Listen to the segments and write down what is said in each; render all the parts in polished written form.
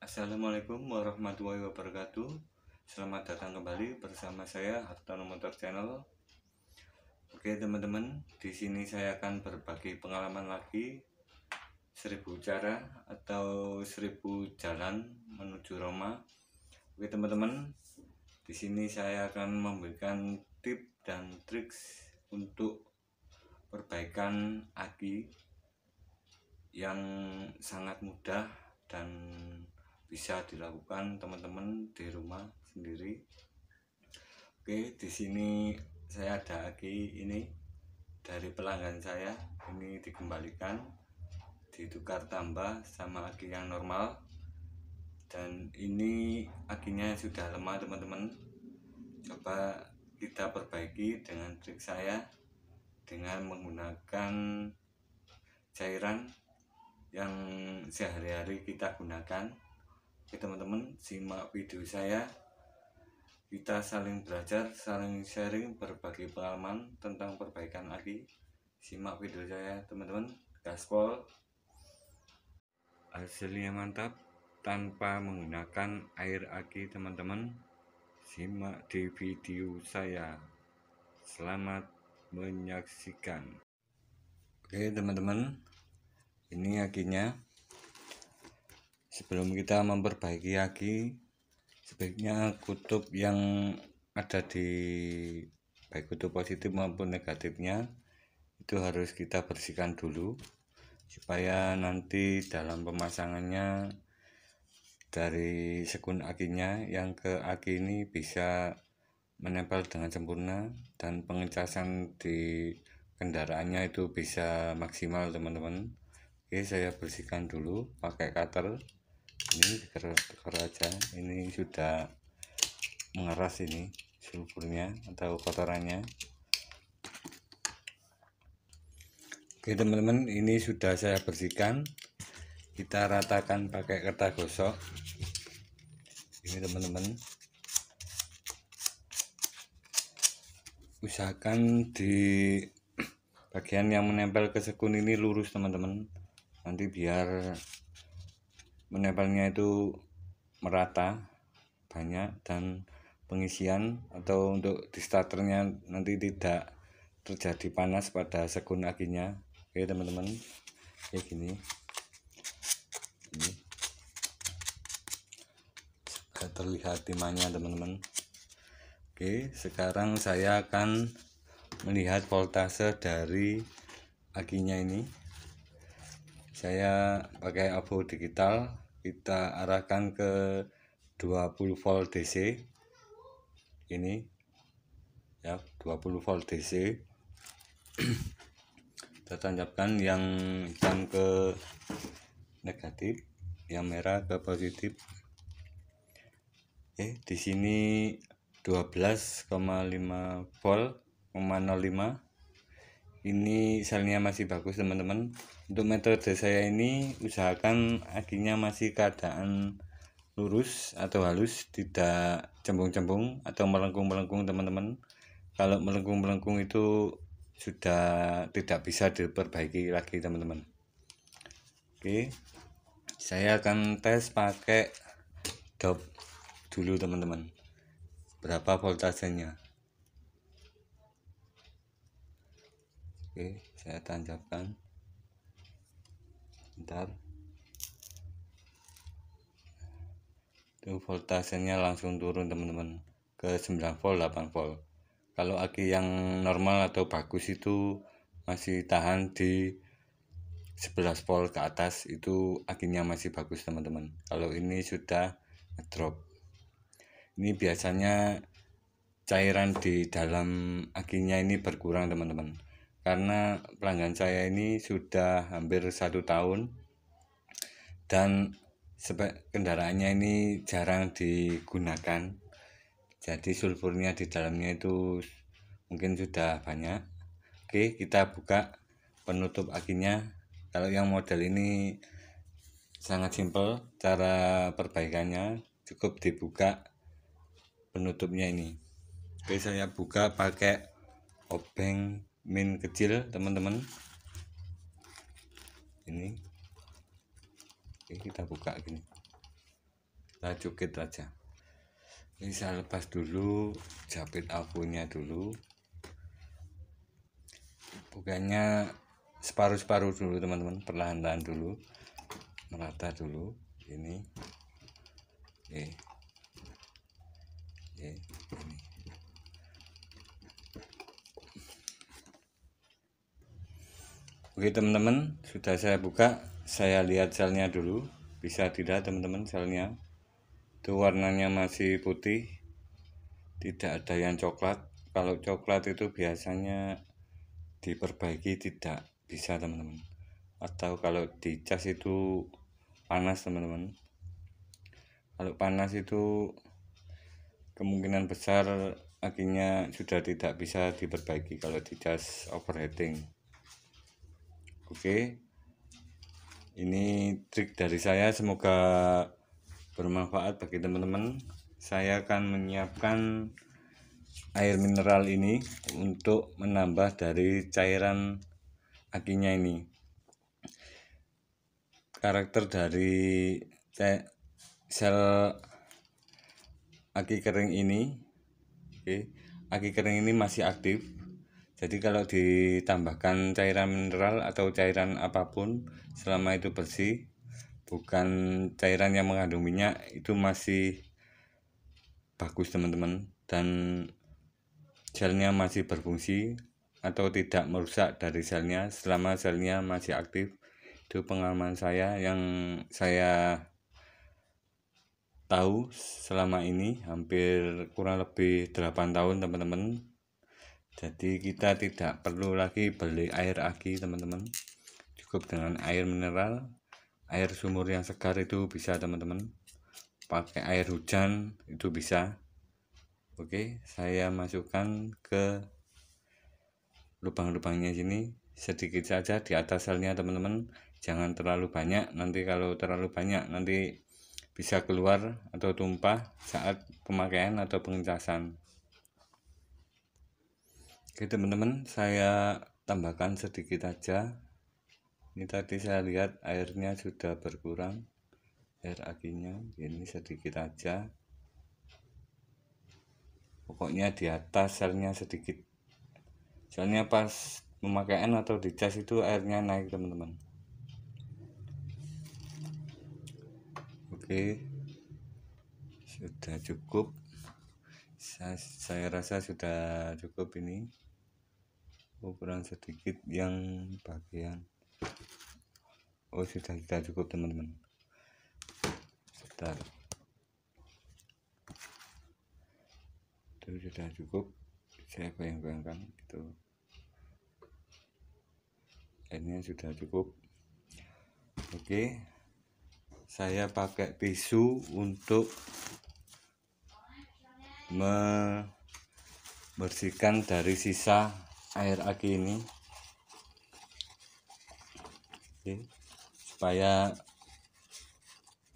Assalamualaikum warahmatullahi wabarakatuh. Selamat datang kembali bersama saya Hartono Motor Channel. Oke teman-teman, di sini saya akan berbagi pengalaman lagi 1000 cara atau 1000 jalan menuju Roma. Oke teman-teman, di sini saya akan memberikan tip dan trik untuk perbaikan aki yang sangat mudah dan bisa dilakukan teman-teman di rumah sendiri. Oke, di sini saya ada aki ini dari pelanggan saya, ini dikembalikan, ditukar tambah sama aki yang normal, dan ini akinya sudah lemah teman-teman. Coba kita perbaiki dengan trik saya dengan menggunakan cairan yang sehari-hari kita gunakan. Oke teman-teman, simak video saya, kita saling belajar, saling sharing berbagi pengalaman tentang perbaikan aki. Simak video saya teman-teman, gaspol. Hasilnya mantap tanpa menggunakan air aki teman-teman. Simak di video saya. Selamat menyaksikan. Oke teman-teman, ini akinya. Sebelum kita memperbaiki aki, sebaiknya kutub yang ada di baik kutub positif maupun negatifnya itu harus kita bersihkan dulu, supaya nanti dalam pemasangannya dari sekun akinya yang ke aki ini bisa menempel dengan sempurna dan pengecasan di kendaraannya itu bisa maksimal teman-teman. Oke, saya bersihkan dulu pakai cutter. Ini teker aja, ini sudah mengeras ini sulfurnya atau kotorannya. Oke teman-teman, ini sudah saya bersihkan. Kita ratakan pakai kertas gosok ini teman-teman. Usahakan di bagian yang menempel ke sekun ini lurus teman-teman, nanti biar menempelnya itu merata banyak dan pengisian atau untuk di starternya nanti tidak terjadi panas pada sekun akinya. Oke teman-teman, kayak gini. Ini sudah terlihat timahnya teman-teman. Oke, sekarang saya akan melihat voltase dari akinya ini. Saya pakai abo digital, kita arahkan ke 20 volt DC ini ya, 20 volt DC. Kita tancapkan yang hitam ke negatif, yang merah ke positif. Di sini 12,5 volt 0,05. Ini selnya masih bagus teman-teman. Untuk metode saya ini usahakan akinya masih keadaan lurus atau halus, tidak cembung-cembung atau melengkung-melengkung teman-teman. Kalau melengkung-melengkung itu sudah tidak bisa diperbaiki lagi teman-teman. Oke, saya akan tes pakai dop dulu teman-teman, berapa voltasenya. Oke, saya tancapkan. Bentar. Itu voltasenya langsung turun teman-teman ke 9 volt 8 volt. Kalau aki yang normal atau bagus itu masih tahan di 11 volt ke atas, itu akinya masih bagus teman-teman. Kalau ini sudah drop, ini biasanya cairan di dalam akinya ini berkurang teman-teman, karena pelanggan saya ini sudah hampir 1 tahun dan kendaraannya ini jarang digunakan, jadi sulfurnya di dalamnya itu mungkin sudah banyak. Oke, kita buka penutup akinya. Kalau yang model ini sangat simpel cara perbaikannya, cukup dibuka penutupnya ini. Oke, saya buka pakai obeng min kecil teman-teman. Ini, oke, kita buka gini. Kita cukit aja. Ini saya lepas dulu jepit alpunya dulu, bukannya separuh-separuh dulu teman-teman, perlahan-lahan dulu, merata dulu ini. Ini. Oke teman-teman, sudah saya buka, saya lihat selnya dulu. Bisa tidak teman-teman, selnya itu warnanya masih putih, tidak ada yang coklat. Kalau coklat itu biasanya diperbaiki tidak bisa teman-teman, atau kalau dicas itu panas teman-teman. Kalau panas itu kemungkinan besar akinya sudah tidak bisa diperbaiki kalau dicas overheating. Oke, ini trik dari saya, semoga bermanfaat bagi teman-teman. Saya akan menyiapkan air mineral ini untuk menambah dari cairan akinya ini. Karakter dari sel aki kering ini, aki kering ini masih aktif. Jadi kalau ditambahkan cairan mineral atau cairan apapun, selama itu bersih, bukan cairan yang mengandung minyak, itu masih bagus teman-teman, dan selnya masih berfungsi atau tidak merusak dari selnya selama selnya masih aktif. Itu pengalaman saya yang saya tahu selama ini, hampir kurang lebih 8 tahun teman-teman. Jadi kita tidak perlu lagi beli air aki teman-teman, cukup dengan air mineral, air sumur yang segar itu bisa teman-teman, pakai air hujan itu bisa. Oke, saya masukkan ke lubang-lubangnya sini sedikit saja di atas selnya teman-teman, jangan terlalu banyak, nanti kalau terlalu banyak nanti bisa keluar atau tumpah saat pemakaian atau pengecasan. Oke teman-teman, saya tambahkan sedikit aja. Ini tadi saya lihat airnya sudah berkurang, air akinya ini sedikit aja, pokoknya di atas selnya sedikit. Selnya pas pemakaian atau dicas itu airnya naik teman-teman. Oke, sudah cukup, saya rasa sudah cukup ini. Ukuran sedikit yang bagian, sudah cukup teman-teman. Sebentar, itu sudah cukup, saya goyang-goyangkan itu, airnya sudah cukup. Oke, saya pakai tisu untuk membersihkan dari sisa air aki ini. Oke, supaya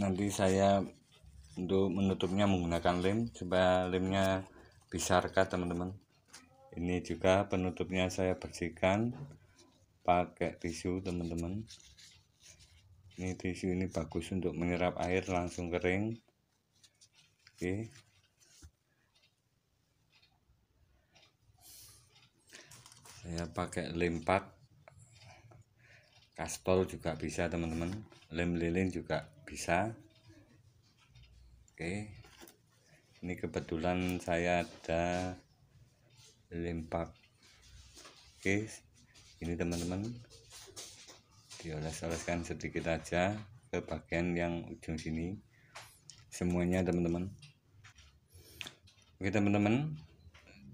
nanti saya untuk menutupnya menggunakan lem, supaya lemnya bisa rekat teman-teman. Ini juga penutupnya saya bersihkan pakai tisu teman-teman. Ini tisu ini bagus untuk menyerap air langsung kering. Oke, saya pakai lem pat, kastol juga bisa teman-teman, lem lilin juga bisa. Oke, ini kebetulan saya ada lem pat. Oke, ini teman-teman, dioles-oleskan sedikit aja ke bagian yang ujung sini semuanya teman-teman. Oke teman-teman,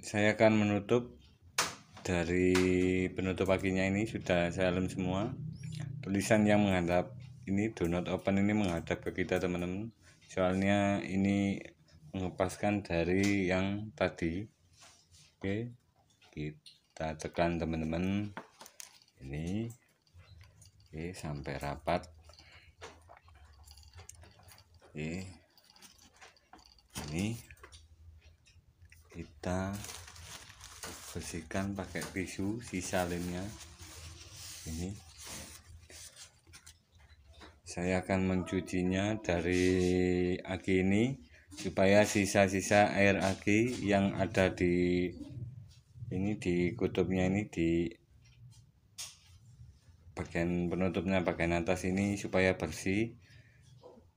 saya akan menutup. Dari penutup akinya ini sudah saya lem semua. Tulisan yang menghadap ini, do not open, ini menghadap ke kita teman-teman, soalnya ini mengepaskan dari yang tadi. Oke, kita tekan teman-teman ini. Oke, sampai rapat. Oke, ini kita bersihkan pakai tisu sisa lemnya ini. saya akan mencucinya dari aki ini supaya sisa-sisa air aki yang ada di kutubnya ini, di bagian penutupnya, bagian atas ini, supaya bersih.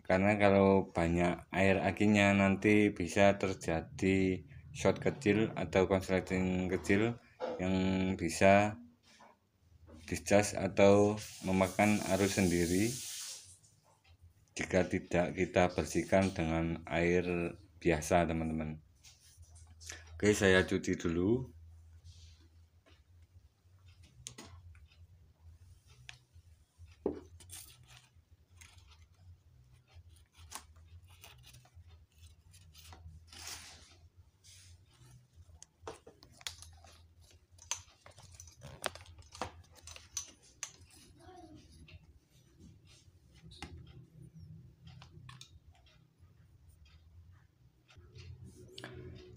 Karena kalau banyak air akinya nanti bisa terjadi short kecil atau konsleting kecil yang bisa discharge atau memakan arus sendiri jika tidak kita bersihkan dengan air biasa, teman-teman. Oke, saya cuci dulu.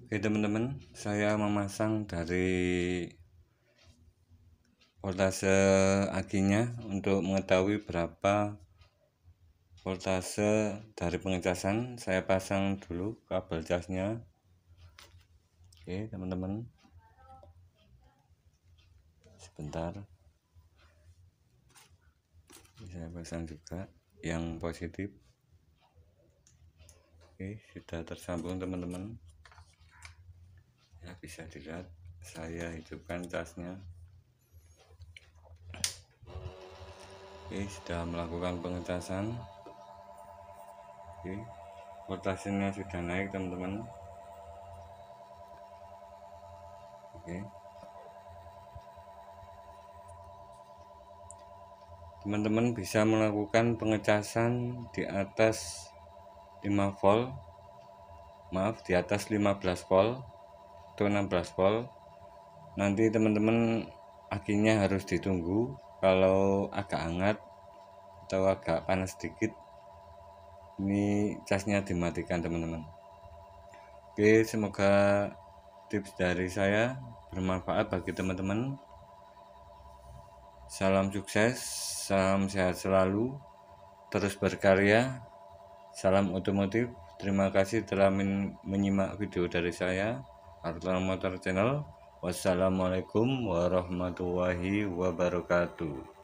Oke teman-teman, saya memasang dari voltase akinya untuk mengetahui berapa voltase dari pengecasan. Saya pasang dulu kabel casnya. Oke teman-teman, sebentar, saya pasang juga yang positif. Oke, sudah tersambung teman-teman ya, bisa dilihat saya hidupkan casnya. Oke, sudah melakukan pengecasan. Oke, voltasenya sudah naik teman-teman. Oke, teman-teman bisa melakukan pengecasan di atas 5 volt, maaf, di atas 15 volt atau 16 volt. Nanti teman-teman akinya harus ditunggu, kalau agak hangat atau agak panas sedikit ini casnya dimatikan teman-teman. Oke, semoga tips dari saya bermanfaat bagi teman-teman. Salam sukses, salam sehat selalu, terus berkarya, salam otomotif. Terima kasih telah menyimak video dari saya, Hartono Motor Channel. Wassalamualaikum warahmatullahi wabarakatuh.